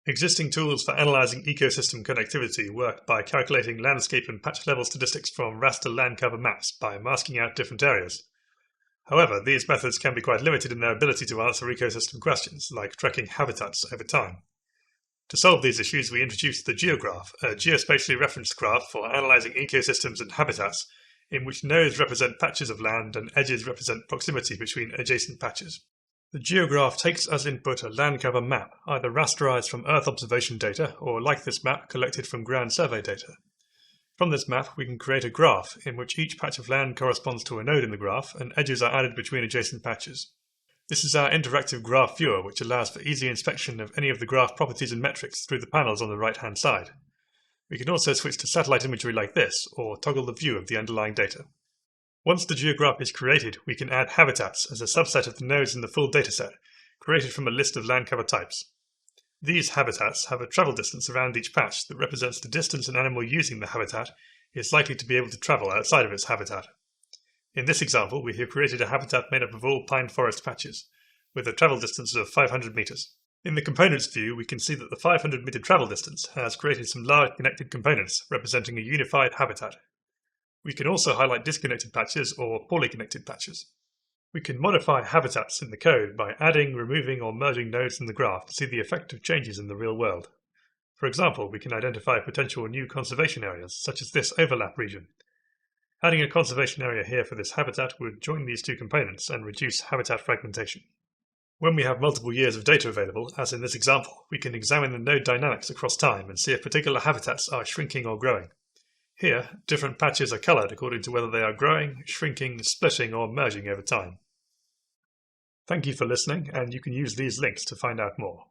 Existing tools for analyzing ecosystem connectivity work by calculating landscape and patch level statistics from raster land cover maps by masking out different areas. However, these methods can be quite limited in their ability to answer ecosystem questions, like tracking habitats over time. To solve these issues, we introduced the geograph, a geospatially referenced graph for analyzing ecosystems and habitats, in which nodes represent patches of land and edges represent proximity between adjacent patches. The geograph takes as input a land cover map, either rasterized from Earth observation data or, like this map, collected from ground survey data. From this map, we can create a graph in which each patch of land corresponds to a node in the graph and edges are added between adjacent patches. This is our interactive graph viewer, which allows for easy inspection of any of the graph properties and metrics through the panels on the right-hand side. We can also switch to satellite imagery like this, or toggle the view of the underlying data. Once the geograph is created, we can add habitats as a subset of the nodes in the full dataset, created from a list of land cover types. These habitats have a travel distance around each patch that represents the distance an animal using the habitat is likely to be able to travel outside of its habitat. In this example, we have created a habitat made up of all pine forest patches, with a travel distance of 500 meters. In the components view, we can see that the 500-meter travel distance has created some large connected components representing a unified habitat. We can also highlight disconnected patches or poorly connected patches. We can modify habitats in the code by adding, removing, or merging nodes in the graph to see the effect of changes in the real world. For example, we can identify potential new conservation areas, such as this overlap region. Adding a conservation area here for this habitat would join these two components and reduce habitat fragmentation. When we have multiple years of data available, as in this example, we can examine the node dynamics across time and see if particular habitats are shrinking or growing. Here, different patches are colored according to whether they are growing, shrinking, splitting, or merging over time. Thank you for listening, and you can use these links to find out more.